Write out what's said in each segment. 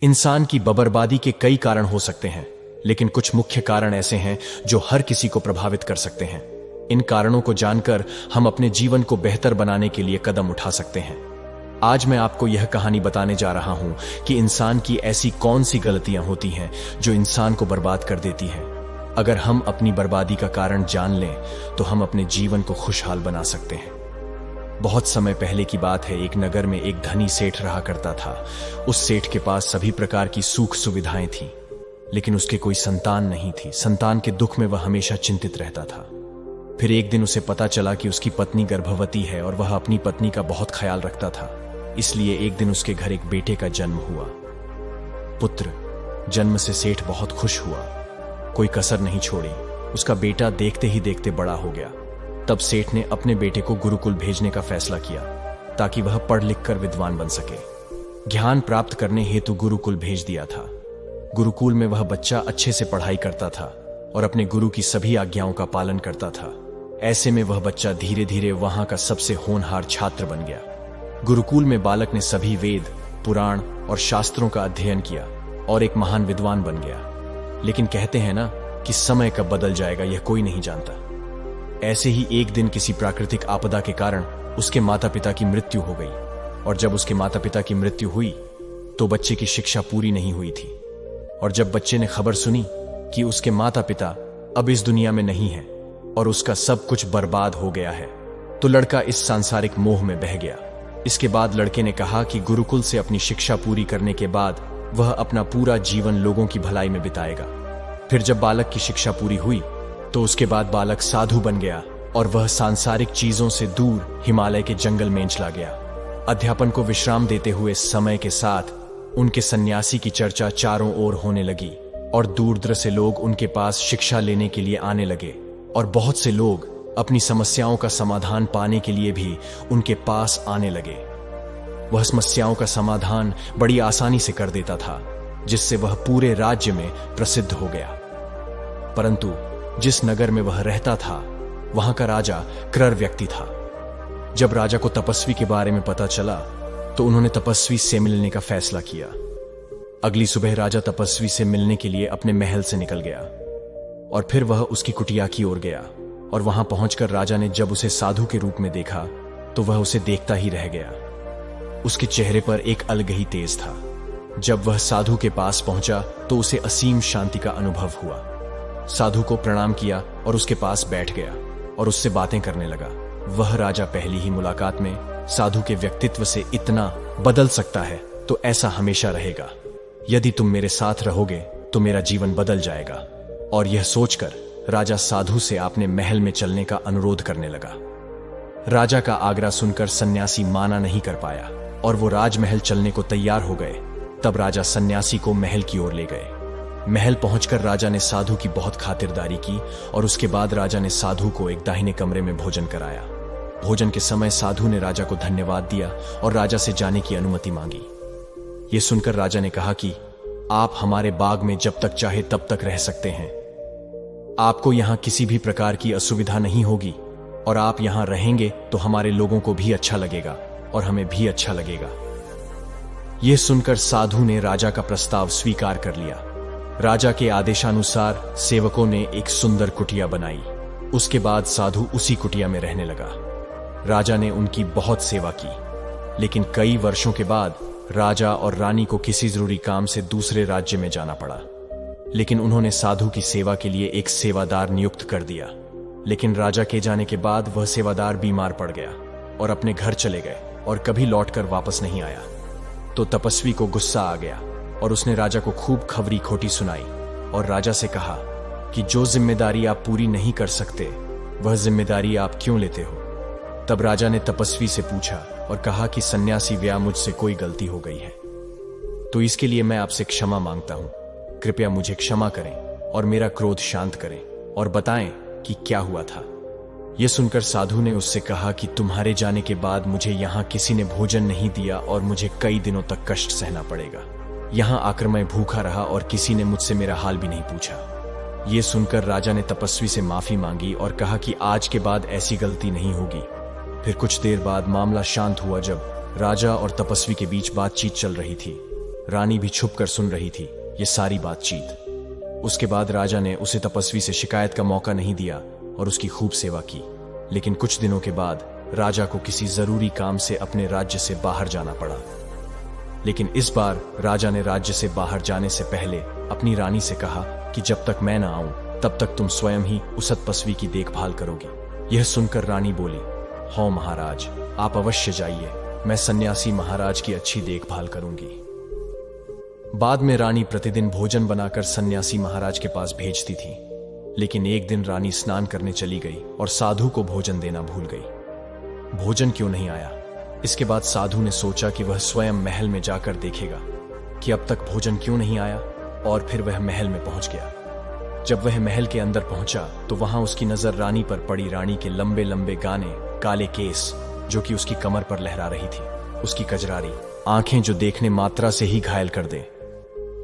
इंसान की बर्बादी के कई कारण हो सकते हैं, लेकिन कुछ मुख्य कारण ऐसे हैं जो हर किसी को प्रभावित कर सकते हैं। इन कारणों को जानकर हम अपने जीवन को बेहतर बनाने के लिए कदम उठा सकते हैं। आज मैं आपको यह कहानी बताने जा रहा हूं कि इंसान की ऐसी कौन सी गलतियां होती हैं जो इंसान को बर्बाद कर देती हैं। अगर हम अपनी बर्बादी का कारण जान लें तो हम अपने जीवन को खुशहाल बना सकते हैं। बहुत समय पहले की बात है, एक नगर में एक धनी सेठ रहा करता था। उस सेठ के पास सभी प्रकार की सुख सुविधाएं थीं, लेकिन उसके कोई संतान नहीं थी। संतान के दुख में वह हमेशा चिंतित रहता था। फिर एक दिन उसे पता चला कि उसकी पत्नी गर्भवती है और वह अपनी पत्नी का बहुत ख्याल रखता था। इसलिए एक दिन उसके घर एक बेटे का जन्म हुआ। पुत्र जन्म से सेठ बहुत खुश हुआ, कोई कसर नहीं छोड़ी। उसका बेटा देखते ही देखते बड़ा हो गया। तब सेठ ने अपने बेटे को गुरुकुल भेजने का फैसला किया ताकि वह पढ़ लिख कर विद्वान बन सके। ज्ञान प्राप्त करने हेतु गुरुकुल भेज दिया था। गुरुकुल में वह बच्चा अच्छे से पढ़ाई करता था और अपने गुरु की सभी आज्ञाओं का पालन करता था। ऐसे में वह बच्चा धीरे धीरे वहां का सबसे होनहार छात्र बन गया। गुरुकुल में बालक ने सभी वेद, पुराण और शास्त्रों का अध्ययन किया और एक महान विद्वान बन गया। लेकिन कहते हैं ना कि समय कब बदल जाएगा यह कोई नहीं जानता। ऐसे ही एक दिन किसी प्राकृतिक आपदा के कारण उसके माता पिता की मृत्यु हो गई, और जब उसके माता पिता की मृत्यु हुई तो बच्चे की शिक्षा पूरी नहीं हुई थी। और जब बच्चे ने खबर सुनी कि उसके माता पिता अब इस दुनिया में नहीं हैं और उसका सब कुछ बर्बाद हो गया है, तो लड़का इस सांसारिक मोह में बह गया। इसके बाद लड़के ने कहा कि गुरुकुल से अपनी शिक्षा पूरी करने के बाद वह अपना पूरा जीवन लोगों की भलाई में बिताएगा। फिर जब बालक की शिक्षा पूरी हुई तो उसके बाद बालक साधु बन गया और वह सांसारिक चीजों से दूर हिमालय के जंगल में चला गया। अध्यापन को विश्राम देते हुए समय के साथ उनके सन्यासी की चर्चा चारों ओर होने लगी और दूर दराज से लोग उनके पास शिक्षा लेने के लिए आने लगे, और बहुत से लोग अपनी समस्याओं का समाधान पाने के लिए भी उनके पास आने लगे। वह समस्याओं का समाधान बड़ी आसानी से कर देता था, जिससे वह पूरे राज्य में प्रसिद्ध हो गया। परंतु जिस नगर में वह रहता था वहां का राजा क्रूर व्यक्ति था। जब राजा को तपस्वी के बारे में पता चला तो उन्होंने तपस्वी से मिलने का फैसला किया। अगली सुबह राजा तपस्वी से मिलने के लिए अपने महल से निकल गया और फिर वह उसकी कुटिया की ओर गया। और वहां पहुंचकर राजा ने जब उसे साधु के रूप में देखा तो वह उसे देखता ही रह गया। उसके चेहरे पर एक अलग ही तेज था। जब वह साधु के पास पहुंचा तो उसे असीम शांति का अनुभव हुआ। साधु को प्रणाम किया और उसके पास बैठ गया और उससे बातें करने लगा। वह राजा पहली ही मुलाकात में साधु के व्यक्तित्व से इतना बदल सकता है तो ऐसा हमेशा रहेगा। यदि तुम मेरे साथ रहोगे तो मेरा जीवन बदल जाएगा। और यह सोचकर राजा साधु से अपने महल में चलने का अनुरोध करने लगा। राजा का आग्रह सुनकर सन्यासी माना नहीं कर पाया और वो राजमहल चलने को तैयार हो गए। तब राजा सन्यासी को महल की ओर ले गए। महल पहुंचकर राजा ने साधु की बहुत खातिरदारी की और उसके बाद राजा ने साधु को एक दाहिने कमरे में भोजन कराया। भोजन के समय साधु ने राजा को धन्यवाद दिया और राजा से जाने की अनुमति मांगी। यह सुनकर राजा ने कहा कि आप हमारे बाग में जब तक चाहे तब तक रह सकते हैं। आपको यहां किसी भी प्रकार की असुविधा नहीं होगी और आप यहां रहेंगे तो हमारे लोगों को भी अच्छा लगेगा और हमें भी अच्छा लगेगा। यह सुनकर साधु ने राजा का प्रस्ताव स्वीकार कर लिया। राजा के आदेशानुसार सेवकों ने एक सुंदर कुटिया बनाई। उसके बाद साधु उसी कुटिया में रहने लगा। राजा ने उनकी बहुत सेवा की, लेकिन कई वर्षों के बाद राजा और रानी को किसी जरूरी काम से दूसरे राज्य में जाना पड़ा। लेकिन उन्होंने साधु की सेवा के लिए एक सेवादार नियुक्त कर दिया। लेकिन राजा के जाने के बाद वह सेवादार बीमार पड़ गया और अपने घर चले गए और कभी लौटकर वापस नहीं आया। तो तपस्वी को गुस्सा आ गया और उसने राजा को खूब खबरी खोटी सुनाई और राजा से कहा कि जो जिम्मेदारी आप पूरी नहीं कर सकते वह जिम्मेदारी आप क्यों लेते हो। तब राजा ने तपस्वी से पूछा और कहा कि सन्यासी व्या, मुझसे कोई गलती हो गई है तो इसके लिए मैं आपसे क्षमा मांगता हूं। कृपया मुझे क्षमा करें और मेरा क्रोध शांत करें और बताएं कि क्या हुआ था। यह सुनकर साधु ने उससे कहा कि तुम्हारे जाने के बाद मुझे यहां किसी ने भोजन नहीं दिया और मुझे कई दिनों तक कष्ट सहना पड़ेगा। यहां आकर मैं भूखा रहा और किसी ने मुझसे मेरा हाल भी नहीं पूछा। यह सुनकर राजा ने तपस्वी से माफी मांगी और कहा कि आज के बाद ऐसी गलती नहीं होगी। फिर कुछ देर बाद मामला शांत हुआ। जब राजा और तपस्वी के बीच बातचीत चल रही थी रानी भी छुपकर सुन रही थी ये सारी बातचीत। उसके बाद राजा ने उसे तपस्वी से शिकायत का मौका नहीं दिया और उसकी खूब सेवा की। लेकिन कुछ दिनों के बाद राजा को किसी जरूरी काम से अपने राज्य से बाहर जाना पड़ा। लेकिन इस बार राजा ने राज्य से बाहर जाने से पहले अपनी रानी से कहा कि जब तक मैं ना आऊं तब तक तुम स्वयं ही उस तपस्वी की देखभाल करोगी। यह सुनकर रानी बोली, हाँ महाराज, आप अवश्य जाइए, मैं सन्यासी महाराज की अच्छी देखभाल करूंगी। बाद में रानी प्रतिदिन भोजन बनाकर सन्यासी महाराज के पास भेजती थी। लेकिन एक दिन रानी स्नान करने चली गई और साधु को भोजन देना भूल गई। भोजन क्यों नहीं आया? इसके बाद साधु ने सोचा कि वह स्वयं महल में जाकर देखेगा कि अब तक भोजन क्यों नहीं आया, और फिर वह महल में पहुंच गया। जब वह महल के अंदर पहुंचा तो वहां उसकी नजर रानी पर पड़ी। रानी के लंबे लंबे गाने, काले केस जो कि उसकी कमर पर लहरा रही थी, उसकी कजरारी आंखें जो देखने मात्रा से ही घायल कर दे,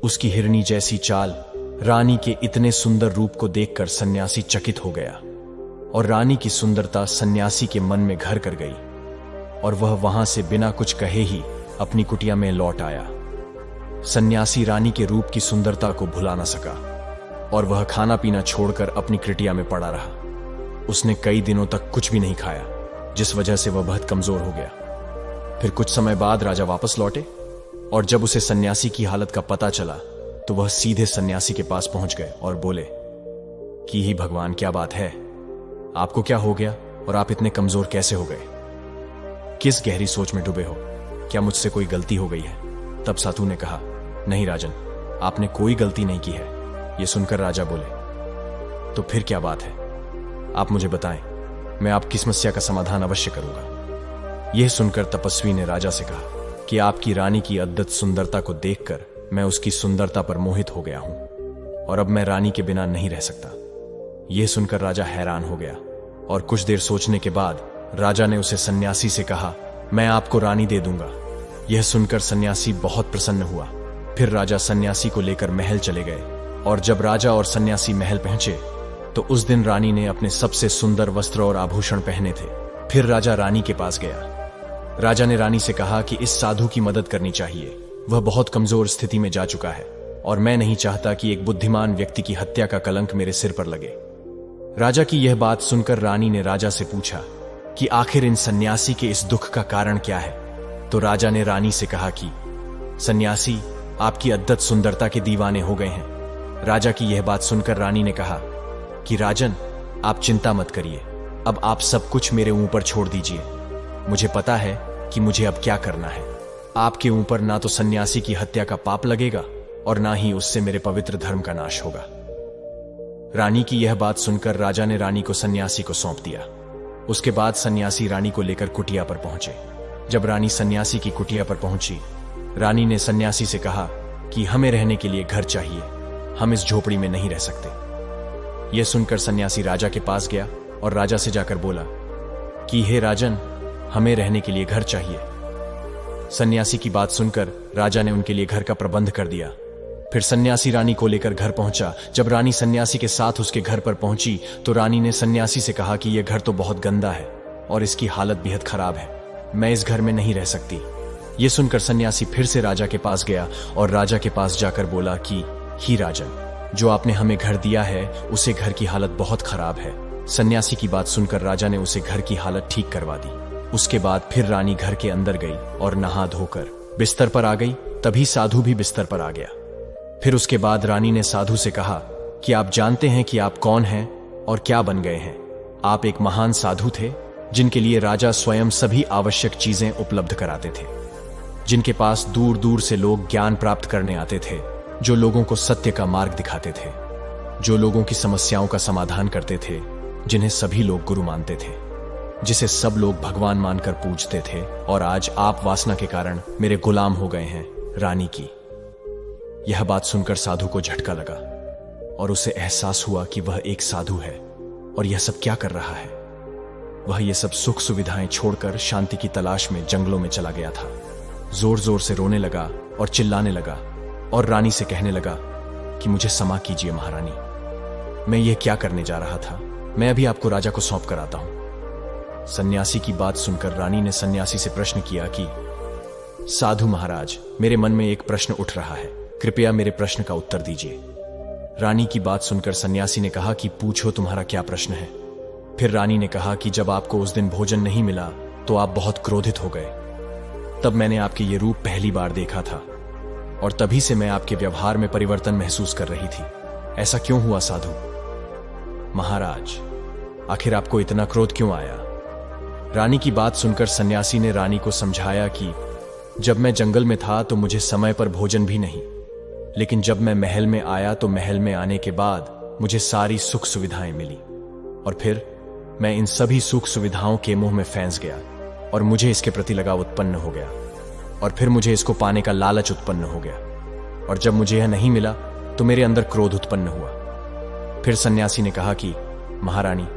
उसकी हिरनी जैसी चाल। रानी के इतने सुंदर रूप को देखकर सन्यासी चकित हो गया और रानी की सुंदरता सन्यासी के मन में घर कर गई और वह वहां से बिना कुछ कहे ही अपनी कुटिया में लौट आया। सन्यासी रानी के रूप की सुंदरता को भुला न सका और वह खाना पीना छोड़कर अपनी कुटिया में पड़ा रहा। उसने कई दिनों तक कुछ भी नहीं खाया, जिस वजह से वह बहुत कमजोर हो गया। फिर कुछ समय बाद राजा वापस लौटे और जब उसे सन्यासी की हालत का पता चला तो वह सीधे सन्यासी के पास पहुंच गए और बोले कि ही भगवान, क्या बात है, आपको क्या हो गया और आप इतने कमजोर कैसे हो गए? किस गहरी सोच में डूबे हो? क्या मुझसे कोई गलती हो गई है? तब साधु ने कहा, नहीं राजन, आपने कोई गलती नहीं की है। यह सुनकर राजा बोले, तो फिर क्या बात है? आप मुझे बताएं, मैं आपकी समस्या का समाधान अवश्य करूंगा। यह सुनकर तपस्वी ने राजा से कहा कि आपकी रानी की अद्भुत सुंदरता को देखकर मैं उसकी सुंदरता पर मोहित हो गया हूं और अब मैं रानी के बिना नहीं रह सकता। यह सुनकर राजा हैरान हो गया और कुछ देर सोचने के बाद राजा ने उसे सन्यासी से कहा, मैं आपको रानी दे दूंगा। यह सुनकर सन्यासी बहुत प्रसन्न हुआ। फिर राजा सन्यासी को लेकर महल चले गए और जब राजा और सन्यासी महल पहुंचे तो उस दिन रानी ने अपने सबसे सुंदर वस्त्र और आभूषण पहने थे। फिर राजा रानी के पास गया। राजा ने रानी से कहा कि इस साधु की मदद करनी चाहिए, वह बहुत कमजोर स्थिति में जा चुका है और मैं नहीं चाहता कि एक बुद्धिमान व्यक्ति की हत्या का कलंक मेरे सिर पर लगे। राजा की यह बात सुनकर रानी ने राजा से पूछा कि आखिर इन सन्यासी के इस दुख का कारण क्या है? तो राजा ने रानी से कहा कि सन्यासी आपकी अद्भुत सुंदरता के दीवाने हो गए हैं। राजा की यह बात सुनकर रानी ने कहा कि राजन, आप चिंता मत करिए, अब आप सब कुछ मेरे ऊपर छोड़ दीजिए। मुझे पता है कि मुझे अब क्या करना है। आपके ऊपर ना तो सन्यासी की हत्या का पाप लगेगा और ना ही उससे मेरे पवित्र धर्म का नाश होगा। रानी की यह बात सुनकर राजा ने रानी को सन्यासी को सौंप दिया। उसके बाद सन्यासी रानी को लेकर कुटिया पर पहुंचे। जब रानी सन्यासी की कुटिया पर पहुंची, रानी ने सन्यासी से कहा कि हमें रहने के लिए घर चाहिए, हम इस झोपड़ी में नहीं रह सकते। यह सुनकर सन्यासी राजा के पास गया और राजा से जाकर बोला कि हे राजन, हमें रहने के लिए घर चाहिए। सन्यासी की बात सुनकर राजा ने उनके लिए घर का प्रबंध कर दिया। फिर सन्यासी रानी को लेकर घर पहुंचा। जब रानी सन्यासी के साथ उसके घर पर पहुंची तो रानी ने सन्यासी से कहा कि यह घर तो बहुत गंदा है और इसकी हालत बेहद खराब है, मैं इस घर में नहीं रह सकती। यह सुनकर सन्यासी फिर से राजा के पास गया और राजा के पास जाकर बोला कि ही राजन, जो आपने हमें घर दिया है उसे घर की हालत बहुत खराब है। सन्यासी की बात सुनकर राजा ने उसे घर की हालत ठीक करवा दी। उसके बाद फिर रानी घर के अंदर गई और नहा धोकर बिस्तर पर आ गई। तभी साधु भी बिस्तर पर आ गया। फिर उसके बाद रानी ने साधु से कहा कि आप जानते हैं कि आप कौन हैं और क्या बन गए हैं? आप एक महान साधु थे जिनके लिए राजा स्वयं सभी आवश्यक चीजें उपलब्ध कराते थे, जिनके पास दूर दूर से लोग ज्ञान प्राप्त करने आते थे, जो लोगों को सत्य का मार्ग दिखाते थे, जो लोगों की समस्याओं का समाधान करते थे, जिन्हें सभी लोग गुरु मानते थे, जिसे सब लोग भगवान मानकर पूजते थे। और आज आप वासना के कारण मेरे गुलाम हो गए हैं। रानी की यह बात सुनकर साधु को झटका लगा और उसे एहसास हुआ कि वह एक साधु है और यह सब क्या कर रहा है। वह यह सब सुख सुविधाएं छोड़कर शांति की तलाश में जंगलों में चला गया था। जोर जोर से रोने लगा और चिल्लाने लगा और रानी से कहने लगा कि मुझे क्षमा कीजिए महारानी, मैं यह क्या करने जा रहा था, मैं अभी आपको राजा को सौंप कर आता हूं। सन्यासी की बात सुनकर रानी ने सन्यासी से प्रश्न किया कि साधु महाराज, मेरे मन में एक प्रश्न उठ रहा है, कृपया मेरे प्रश्न का उत्तर दीजिए। रानी की बात सुनकर सन्यासी ने कहा कि पूछो, तुम्हारा क्या प्रश्न है। फिर रानी ने कहा कि जब आपको उस दिन भोजन नहीं मिला तो आप बहुत क्रोधित हो गए। तब मैंने आपके ये रूप पहली बार देखा था और तभी से मैं आपके व्यवहार में परिवर्तन महसूस कर रही थी। ऐसा क्यों हुआ साधु महाराज? आखिर आपको इतना क्रोध क्यों आया? रानी की बात सुनकर सन्यासी ने रानी को समझाया कि जब मैं जंगल में था तो मुझे समय पर भोजन भी नहीं, लेकिन जब मैं महल में आया तो महल में आने के बाद मुझे सारी सुख सुविधाएं मिली और फिर मैं इन सभी सुख सुविधाओं के मुंह में फंस गया और मुझे इसके प्रति लगाव उत्पन्न हो गया और फिर मुझे इसको पाने का लालच उत्पन्न हो गया और जब मुझे यह नहीं मिला तो मेरे अंदर क्रोध उत्पन्न हुआ। फिर सन्यासी ने कहा कि महारानी,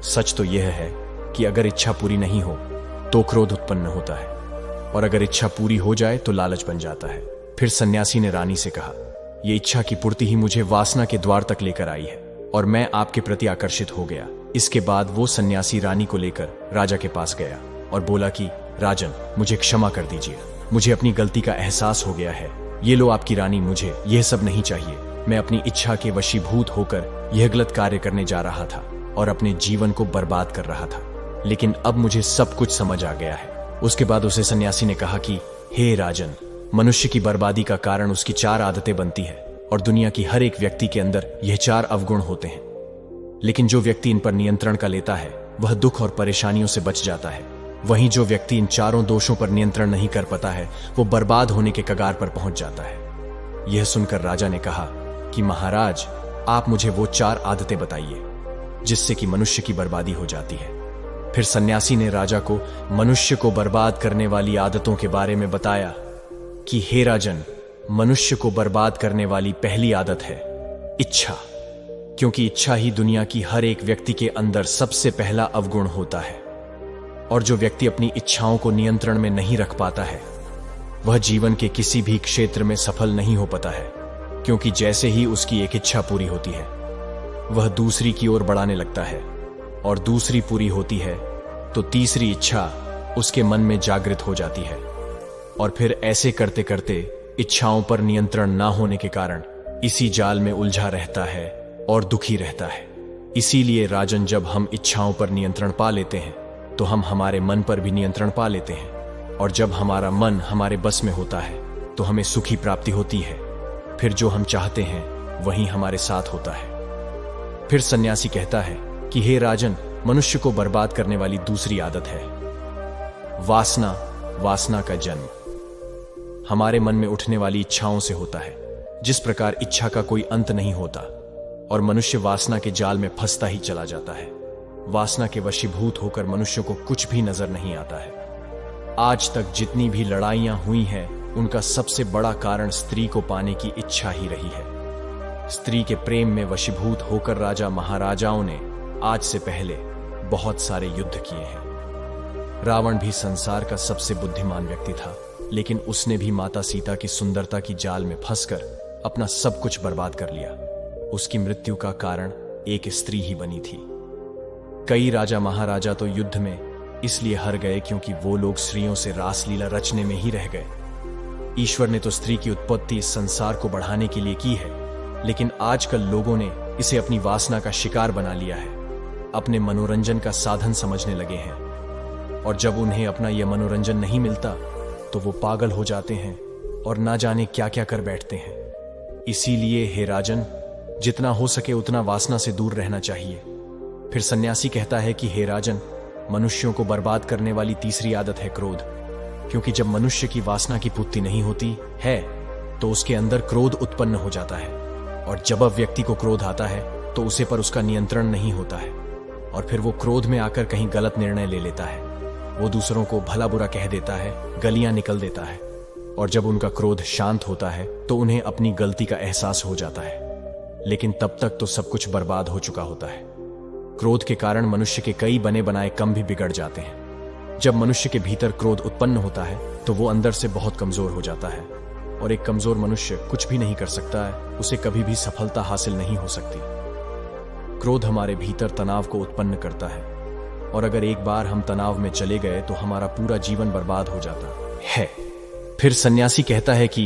सच तो यह है कि अगर इच्छा पूरी नहीं हो तो क्रोध उत्पन्न होता है और अगर इच्छा पूरी हो जाए तो लालच बन जाता है। फिर सन्यासी ने रानी से कहा, यह इच्छा की पूर्ति ही मुझे वासना के द्वार तक लेकर आई है और मैं आपके प्रति आकर्षित हो गया। इसके बाद वो सन्यासी रानी को लेकर राजा के पास गया और बोला कि राजन, मुझे क्षमा कर दीजिए, मुझे अपनी गलती का एहसास हो गया है। ये लो आपकी रानी, मुझे यह सब नहीं चाहिए। मैं अपनी इच्छा के वशीभूत होकर यह गलत कार्य करने जा रहा था और अपने जीवन को बर्बाद कर रहा था, लेकिन अब मुझे सब कुछ समझ आ गया है। उसके बाद उसे सन्यासी ने कहा कि हे राजन, मनुष्य की बर्बादी का कारण उसकी 4 आदतें बनती है और दुनिया की हर एक व्यक्ति के अंदर यह 4 अवगुण होते हैं, लेकिन जो व्यक्ति इन पर नियंत्रण का लेता है वह दुख और परेशानियों से बच जाता है। वहीं जो व्यक्ति इन 4 दोषों पर नियंत्रण नहीं कर पाता है वो बर्बाद होने के कगार पर पहुंच जाता है। यह सुनकर राजा ने कहा कि महाराज, आप मुझे वो 4 आदतें बताइए जिससे कि मनुष्य की बर्बादी हो जाती है। फिर सन्यासी ने राजा को मनुष्य को बर्बाद करने वाली आदतों के बारे में बताया कि हे राजन, मनुष्य को बर्बाद करने वाली पहली आदत है इच्छा, क्योंकि इच्छा ही दुनिया की हर एक व्यक्ति के अंदर सबसे पहला अवगुण होता है और जो व्यक्ति अपनी इच्छाओं को नियंत्रण में नहीं रख पाता है वह जीवन के किसी भी क्षेत्र में सफल नहीं हो पाता है, क्योंकि जैसे ही उसकी एक इच्छा पूरी होती है वह दूसरी की ओर बढ़ाने लगता है और दूसरी पूरी होती है तो तीसरी इच्छा उसके मन में जागृत हो जाती है और फिर ऐसे करते करते इच्छाओं पर नियंत्रण ना होने के कारण इसी जाल में उलझा रहता है और दुखी रहता है। इसीलिए राजन, जब हम इच्छाओं पर नियंत्रण पा लेते हैं तो हम हमारे मन पर भी नियंत्रण पा लेते हैं और जब हमारा मन हमारे बस में होता है तो हमें सुखी प्राप्ति होती है। फिर जो हम चाहते हैं वही हमारे साथ होता है। फिर सन्यासी कहता है कि हे राजन, मनुष्य को बर्बाद करने वाली दूसरी आदत है वासना। वासना का जन्म हमारे मन में उठने वाली इच्छाओं से होता है। जिस प्रकार इच्छा का कोई अंत नहीं होता और मनुष्य वासना के जाल में फंसता ही चला जाता है, वासना के वशीभूत होकर मनुष्य को कुछ भी नजर नहीं आता है। आज तक जितनी भी लड़ाइयां हुई हैं उनका सबसे बड़ा कारण स्त्री को पाने की इच्छा ही रही है। स्त्री के प्रेम में वशीभूत होकर राजा महाराजाओं ने आज से पहले बहुत सारे युद्ध किए हैं। रावण भी संसार का सबसे बुद्धिमान व्यक्ति था, लेकिन उसने भी माता सीता की सुंदरता की जाल में फंसकर अपना सब कुछ बर्बाद कर लिया। उसकी मृत्यु का कारण एक स्त्री ही बनी थी। कई राजा महाराजा तो युद्ध में इसलिए हार गए क्योंकि वो लोग स्त्रियों से रासलीला रचने में ही रह गए। ईश्वर ने तो स्त्री की उत्पत्ति इस संसार को बढ़ाने के लिए की है, लेकिन आजकल लोगों ने इसे अपनी वासना का शिकार बना लिया है, अपने मनोरंजन का साधन समझने लगे हैं और जब उन्हें अपना यह मनोरंजन नहीं मिलता तो वो पागल हो जाते हैं और ना जाने क्या क्या कर बैठते हैं। इसीलिए हे राजन, जितना हो सके उतना वासना से दूर रहना चाहिए। फिर सन्यासी कहता है कि हे राजन, मनुष्यों को बर्बाद करने वाली तीसरी आदत है क्रोध, क्योंकि जब मनुष्य की वासना की पूर्ति नहीं होती है तो उसके अंदर क्रोध उत्पन्न हो जाता है और जब अब व्यक्ति को क्रोध आता है तो उसे पर उसका नियंत्रण नहीं होता है और फिर वो क्रोध में आकर कहीं गलत निर्णय ले लेता है। वो दूसरों को भला बुरा कह देता है, गलियां निकल देता है और जब उनका क्रोध शांत होता है तो उन्हें अपनी गलती का एहसास हो जाता है, लेकिन तब तक तो सब कुछ बर्बाद हो चुका होता है। क्रोध के कारण मनुष्य के कई बने बनाए काम भी बिगड़ जाते हैं। जब मनुष्य के भीतर क्रोध उत्पन्न होता है तो वो अंदर से बहुत कमजोर हो जाता है और एक कमजोर मनुष्य कुछ भी नहीं कर सकता है, उसे कभी भी सफलता हासिल नहीं हो सकती। क्रोध हमारे भीतर तनाव को उत्पन्न करता है और अगर एक बार हम तनाव में चले गए तो हमारा पूरा जीवन बर्बाद हो जाता है। फिर सन्यासी कहता है कि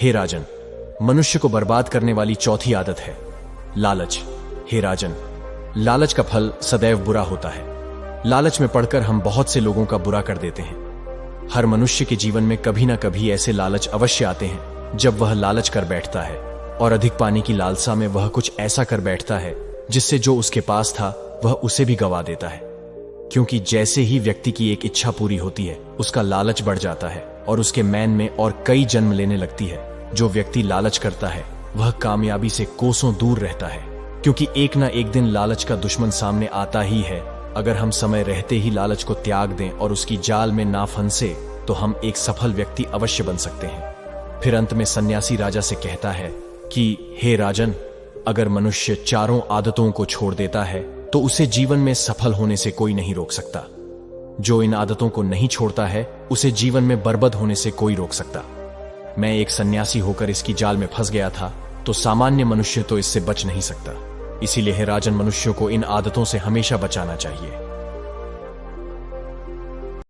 हे राजन, मनुष्य को बर्बाद करने वाली चौथी आदत है लालच। हे राजन, लालच का फल सदैव बुरा होता है। लालच में पड़कर हम बहुत से लोगों का बुरा कर देते हैं। हर मनुष्य के जीवन में कभी ना कभी ऐसे लालच अवश्य आते हैं जब वह लालच कर बैठता है और अधिक पाने की लालसा में वह कुछ ऐसा कर बैठता है जिससे जो उसके पास था वह उसे भी गवा देता है। क्योंकि जैसे ही व्यक्ति की एक इच्छा पूरी होती है उसका लालच बढ़ जाता है और उसके मैन में और कई जन्म लेने लगती है। जो व्यक्ति लालच करता है वह कामयाबी से कोसों दूर रहता है, क्योंकि एक ना एक दिन लालच का दुश्मन सामने आता ही है। अगर हम समय रहते ही लालच को त्याग दें और उसकी जाल में ना फंसे तो हम एक सफल व्यक्ति अवश्य बन सकते हैं। फिर अंत में सन्यासी राजा से कहता है कि हे राजन, अगर मनुष्य चारों आदतों को छोड़ देता है तो उसे जीवन में सफल होने से कोई नहीं रोक सकता। जो इन आदतों को नहीं छोड़ता है उसे जीवन में बर्बाद होने से कोई रोक सकता। मैं एक सन्यासी होकर इसकी जाल में फंस गया था, तो सामान्य मनुष्य तो इससे बच नहीं सकता। इसीलिए हे राजन, मनुष्यों को इन आदतों से हमेशा बचाना चाहिए।